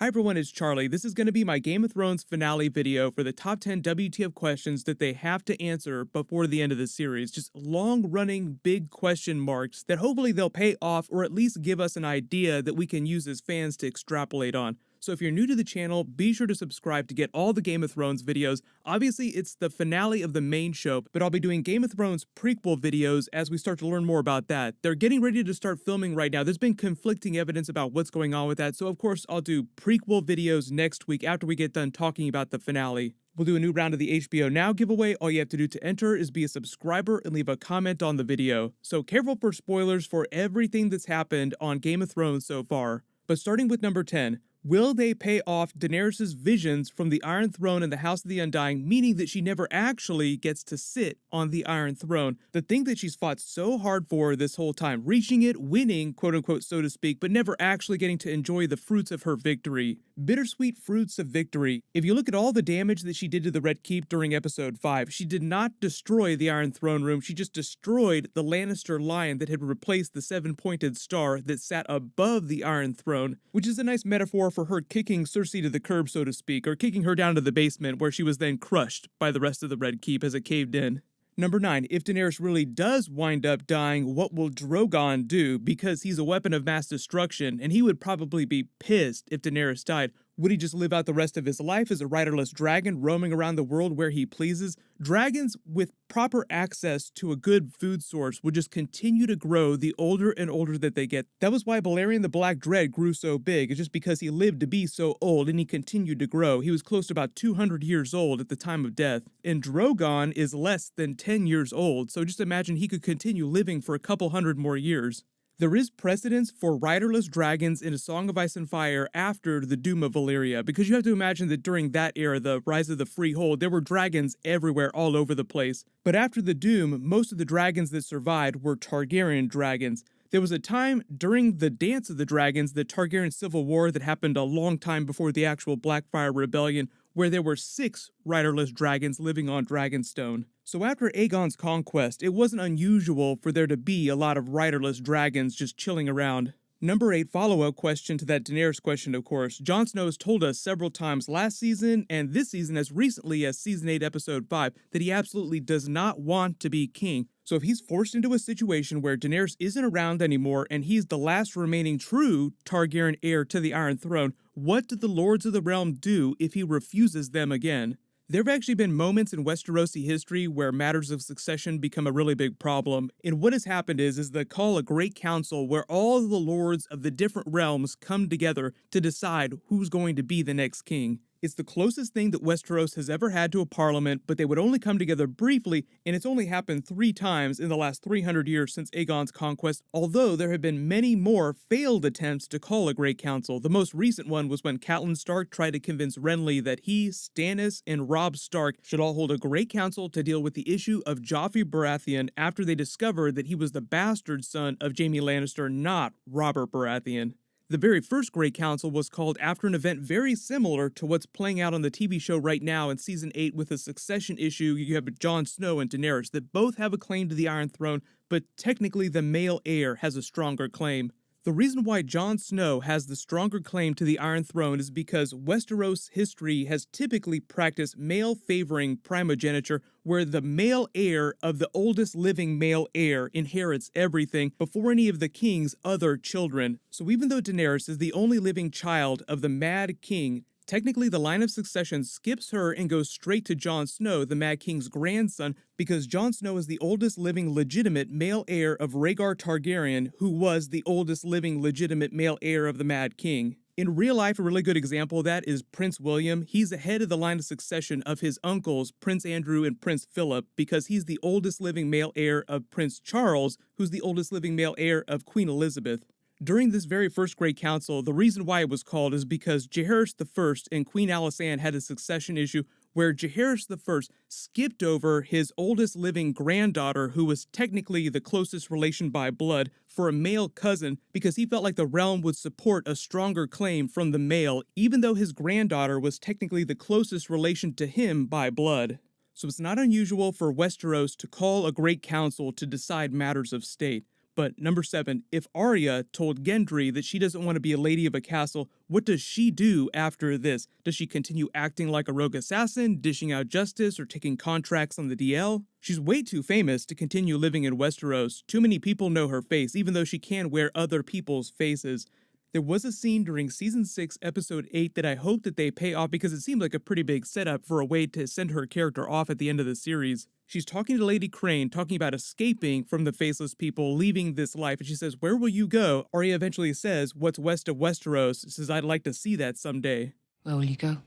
Hi everyone, it's Charlie. This is going to be my Game of Thrones finale video for the top 10 WTF questions that they have to answer before the end of the series. Just long-running big question marks that hopefully they'll pay off or at least give us an idea that we can use as fans to extrapolate on. So if you're new to the channel, be sure to subscribe to get all the Game of Thrones videos. Obviously, it's the finale of the main show, but I'll be doing Game of Thrones prequel videos as we start to learn more about that. They're getting ready to start filming right now. There's been conflicting evidence about what's going on with that, so of course I'll do prequel videos next week after we get done talking about the finale. We'll do a new round of the HBO Now giveaway. All you have to do to enter is be a subscriber and leave a comment on the video. So careful for spoilers for everything that's happened on Game of Thrones so far. But starting with number 10, will they pay off Daenerys' visions from the Iron Throne and the House of the Undying, meaning that she never actually gets to sit on the Iron Throne? The thing that she's fought so hard for this whole time, reaching it, winning, quote unquote, so to speak, but never actually getting to enjoy the fruits of her victory. Bittersweet fruits of victory. If you look at all the damage that she did to the Red Keep during episode 5, she did not destroy the Iron Throne Room, she just destroyed the Lannister lion that had replaced the seven-pointed star that sat above the Iron Throne, which is a nice metaphor for her kicking Cersei to the curb, so to speak, or kicking her down to the basement where she was then crushed by the rest of the Red Keep as it caved in. Number 9, if Daenerys really does wind up dying, what will Drogon do? Because he's a weapon of mass destruction, and he would probably be pissed if Daenerys died. Would he just live out the rest of his life as a riderless dragon roaming around the world where he pleases? Dragons with proper access to a good food source would just continue to grow the older and older that they get. That was why Balerion the Black Dread grew so big. It's just because he lived to be so old and he continued to grow. He was close to about 200 years old at the time of death. And Drogon is less than 10 years old, so just imagine he could continue living for a couple hundred more years. There is precedence for riderless dragons in A Song of Ice and Fire after the Doom of Valyria, because you have to imagine that during that era, the Rise of the Freehold, there were dragons everywhere all over the place. But after the Doom, most of the dragons that survived were Targaryen dragons. There was a time during the Dance of the Dragons, the Targaryen Civil War that happened a long time before the actual Blackfyre Rebellion, where there were 6 riderless dragons living on Dragonstone. So after Aegon's conquest, it wasn't unusual for there to be a lot of riderless dragons just chilling around. Number 8, follow-up question to that Daenerys question, of course. Jon Snow has told us several times last season and this season as recently as Season 8, Episode 5, that he absolutely does not want to be king. So if he's forced into a situation where Daenerys isn't around anymore and he's the last remaining true Targaryen heir to the Iron Throne, what do the Lords of the Realm do if he refuses them again? There have actually been moments in Westerosi history where matters of succession become a really big problem, and what has happened is they call a great council where all of the lords of the different realms come together to decide who's going to be the next king. It's the closest thing that Westeros has ever had to a parliament, but they would only come together briefly, and it's only happened 3 times in the last 300 years since Aegon's conquest, although there have been many more failed attempts to call a great council. The most recent one was when Catelyn Stark tried to convince Renly that he, Stannis, and Robb Stark should all hold a great council to deal with the issue of Joffrey Baratheon after they discovered that he was the bastard son of Jaime Lannister, not Robert Baratheon. The very first Great Council was called after an event very similar to what's playing out on the TV show right now in Season 8 with a succession issue. You have Jon Snow and Daenerys that both have a claim to the Iron Throne, but technically the male heir has a stronger claim. The reason why Jon Snow has the stronger claim to the Iron Throne is because Westeros history has typically practiced male-favoring primogeniture, where the male heir of the oldest living male heir inherits everything before any of the king's other children. So even though Daenerys is the only living child of the Mad King, technically the line of succession skips her and goes straight to Jon Snow, the Mad King's grandson, because Jon Snow is the oldest living legitimate male heir of Rhaegar Targaryen, who was the oldest living legitimate male heir of the Mad King. In real life, a really good example of that is Prince William. He's ahead of the line of succession of his uncles, Prince Andrew and Prince Philip, because he's the oldest living male heir of Prince Charles, who's the oldest living male heir of Queen Elizabeth. During this very first Great Council, the reason why it was called is because Jaehaerys I and Queen Alysanne had a succession issue where Jaehaerys I skipped over his oldest living granddaughter, who was technically the closest relation by blood, for a male cousin because he felt like the realm would support a stronger claim from the male, even though his granddaughter was technically the closest relation to him by blood. So it's not unusual for Westeros to call a Great Council to decide matters of state. But number 7, if Arya told Gendry that she doesn't want to be a lady of a castle, what does she do after this? Does she continue acting like a rogue assassin, dishing out justice, or taking contracts on the DL? She's way too famous to continue living in Westeros. Too many people know her face, even though she can wear other people's faces. There was a scene during Season 6, Episode 8 that I hope that they pay off because it seemed like a pretty big setup for a way to send her character off at the end of the series. She's talking to Lady Crane, talking about escaping from the Faceless People, leaving this life, and she says, "Where will you go?" Arya eventually says, "What's west of Westeros?" She says, "I'd like to see that someday." Where will you go?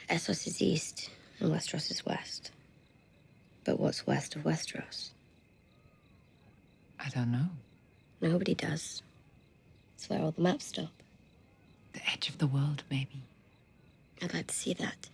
Essos is east, and Westeros is west. But what's west of Westeros? I don't know. Nobody does. It's where all the maps stop. The edge of the world, maybe. I'd like to see that.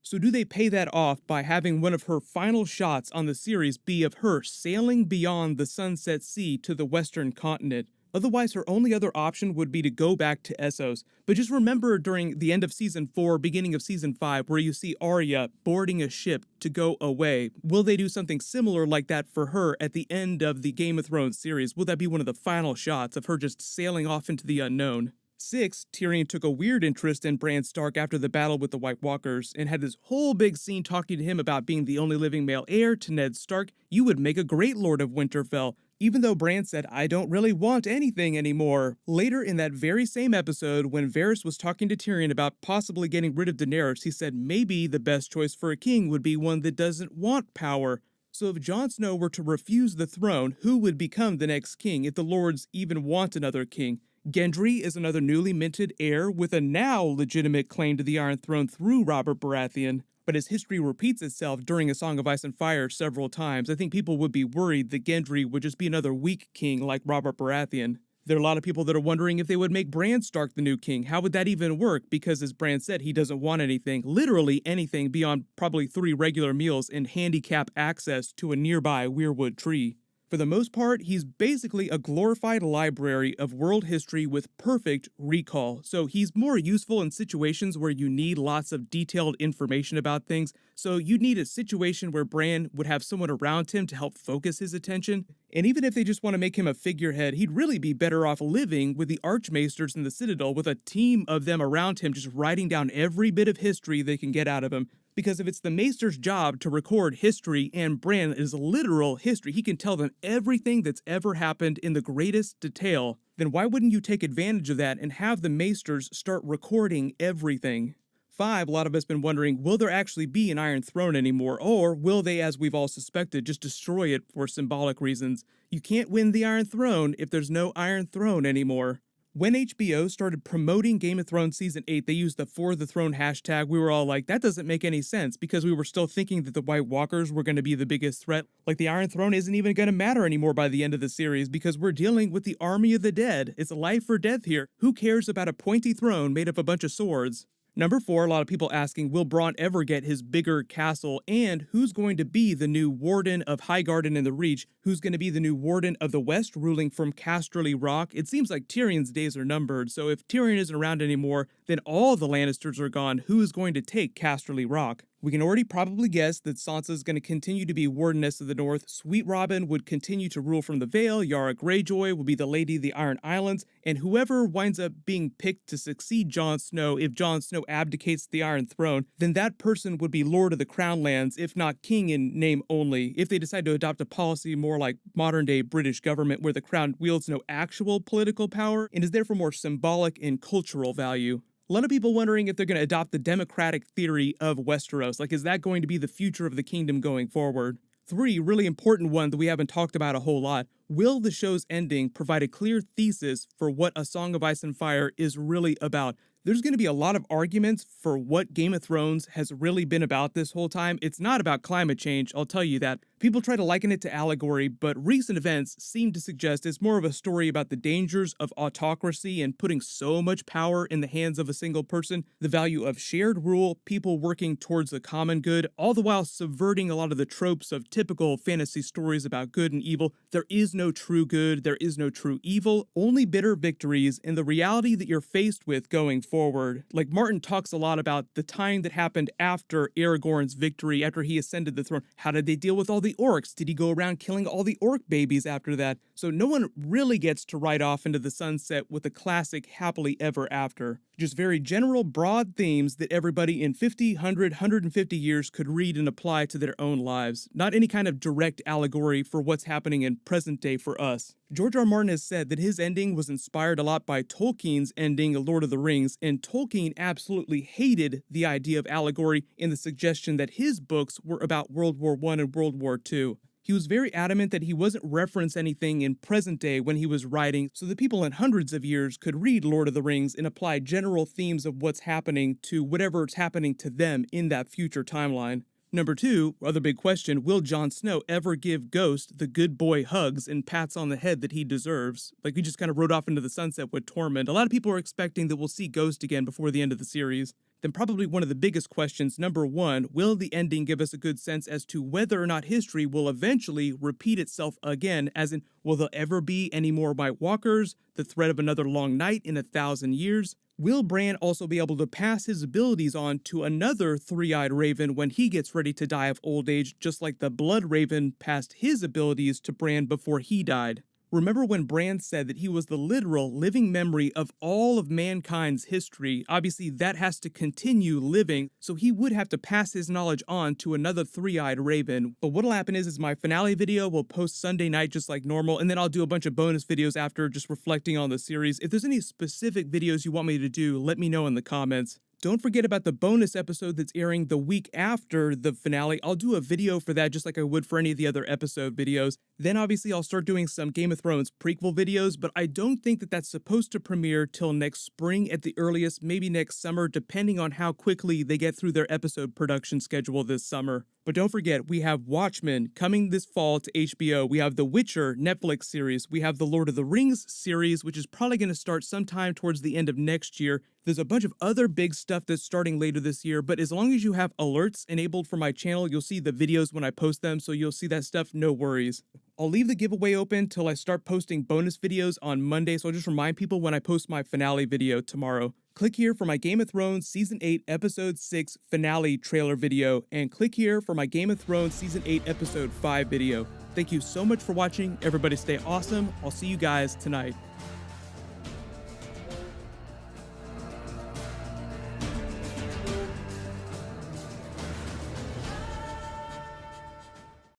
So do they pay that off by having one of her final shots on the series be of her sailing beyond the Sunset Sea to the western continent? Otherwise, her only other option would be to go back to Essos. But just remember during the end of Season 4, beginning of Season 5, where you see Arya boarding a ship to go away. Will they do something similar like that for her at the end of the Game of Thrones series? Will that be one of the final shots of her just sailing off into the unknown? 6, Tyrion took a weird interest in Bran Stark after the battle with the White Walkers and had this whole big scene talking to him about being the only living male heir to Ned Stark. You would make a great Lord of Winterfell. Even though Bran said, "I don't really want anything anymore." Later in that very same episode, when Varys was talking to Tyrion about possibly getting rid of Daenerys, he said maybe the best choice for a king would be one that doesn't want power. So if Jon Snow were to refuse the throne, who would become the next king if the lords even want another king? Gendry is another newly minted heir with a now legitimate claim to the Iron Throne through Robert Baratheon. But as history repeats itself during A Song of Ice and Fire several times, I think people would be worried that Gendry would just be another weak king like Robert Baratheon. There are a lot of people that are wondering if they would make Bran Stark the new king. How would that even work? Because as Bran said, he doesn't want anything, literally anything beyond probably 3 regular meals and handicap access to a nearby weirwood tree. For the most part, he's basically a glorified library of world history with perfect recall, so he's more useful in situations where you need lots of detailed information about things, so you'd need a situation where Bran would have someone around him to help focus his attention. And even if they just want to make him a figurehead, he'd really be better off living with the Archmaesters in the Citadel with a team of them around him just writing down every bit of history they can get out of him. Because if it's the Maester's job to record history and Bran is literal history, he can tell them everything that's ever happened in the greatest detail, then why wouldn't you take advantage of that and have the Maesters start recording everything? 5, a lot of us been wondering, will there actually be an Iron Throne anymore, or will they, as we've all suspected, just destroy it for symbolic reasons? You can't win the Iron Throne if there's no Iron Throne anymore. When HBO started promoting Game of Thrones Season 8, they used the For the Throne hashtag. We were all like, that doesn't make any sense, because we were still thinking that the White Walkers were going to be the biggest threat. Like, the Iron Throne isn't even going to matter anymore by the end of the series, because we're dealing with the Army of the Dead. It's life or death here. Who cares about a pointy throne made of a bunch of swords? Number 4, a lot of people asking, will Bronn ever get his bigger castle? And who's going to be the new Warden of Highgarden and the Reach? Who's going to be the new Warden of the West, ruling from Casterly Rock? It seems like Tyrion's days are numbered, so if Tyrion isn't around anymore, then all the Lannisters are gone. Who is going to take Casterly Rock? We can already probably guess that Sansa's going to continue to be Wardeness of the North, Sweet Robin would continue to rule from the Vale, Yara Greyjoy will be the Lady of the Iron Islands, and whoever winds up being picked to succeed Jon Snow, if Jon Snow abdicates the Iron Throne, then that person would be Lord of the Crown Lands, if not king in name only. If they decide to adopt a policy more like modern-day British government where the crown wields no actual political power and is therefore more symbolic and cultural value. A lot of people wondering if they're going to adopt the democratic theory of Westeros. Like, is that going to be the future of the kingdom going forward? 3, really important one that we haven't talked about a whole lot. Will the show's ending provide a clear thesis for what A Song of Ice and Fire is really about? There's going to be a lot of arguments for what Game of Thrones has really been about this whole time. It's not about climate change, I'll tell you that. People try to liken it to allegory, but recent events seem to suggest it's more of a story about the dangers of autocracy and putting so much power in the hands of a single person, the value of shared rule, people working towards the common good, all the while subverting a lot of the tropes of typical fantasy stories about good and evil. There is no true good, there is no true evil, only bitter victories, and the reality that you're faced with going forward. Like, Martin talks a lot about the time that happened after Aragorn's victory, after he ascended the throne. How did they deal with all the orcs? Did he go around killing all the orc babies after that? So no one really gets to ride off into the sunset with a classic happily ever after. Just very general, broad themes that everybody in 50, 100, 150 years could read and apply to their own lives. Not any kind of direct allegory for what's happening in present day for us. George R. R. Martin has said that his ending was inspired a lot by Tolkien's ending of Lord of the Rings, and Tolkien absolutely hated the idea of allegory and the suggestion that his books were about World War I and World War II. He was very adamant that he wasn't reference anything in present day when he was writing, so that people in hundreds of years could read Lord of the Rings and apply general themes of what's happening to whatever's happening to them in that future timeline. Number 2, other big question, will Jon Snow ever give Ghost the good boy hugs and pats on the head that he deserves? Like we just kind of rode off into the sunset with Tormund. A lot of people are expecting that we'll see Ghost again before the end of the series. Then probably one of the biggest questions, number 1, will the ending give us a good sense as to whether or not history will eventually repeat itself again, as in, will there ever be any more White Walkers, the threat of another long night in 1,000 years? Will Bran also be able to pass his abilities on to another three-eyed raven when he gets ready to die of old age, just like the Blood Raven passed his abilities to Bran before he died? Remember when Bran said that he was the literal living memory of all of mankind's history? Obviously, that has to continue living, so he would have to pass his knowledge on to another three-eyed raven. But what'll happen is my finale video will post Sunday night just like normal, and then I'll do a bunch of bonus videos after just reflecting on the series. If there's any specific videos you want me to do, let me know in the comments. Don't forget about the bonus episode that's airing the week after the finale. I'll do a video for that just like I would for any of the other episode videos. Then obviously I'll start doing some Game of Thrones prequel videos, but I don't think that that's supposed to premiere till next spring at the earliest, maybe next summer, depending on how quickly they get through their episode production schedule this summer. But don't forget, we have Watchmen coming this fall to HBO. We have The Witcher Netflix series. We have the Lord of the Rings series, which is probably going to start sometime towards the end of next year. There's a bunch of other big stuff that's starting later this year, but as long as you have alerts enabled for my channel, you'll see the videos when I post them, so you'll see that stuff, no worries. I'll leave the giveaway open till I start posting bonus videos on Monday, so I'll just remind people when I post my finale video tomorrow. Click here for my Game of Thrones Season 8 Episode 6 finale trailer video, and click here for my Game of Thrones Season 8 Episode 5 video. Thank you so much for watching. Everybody stay awesome. I'll see you guys tonight.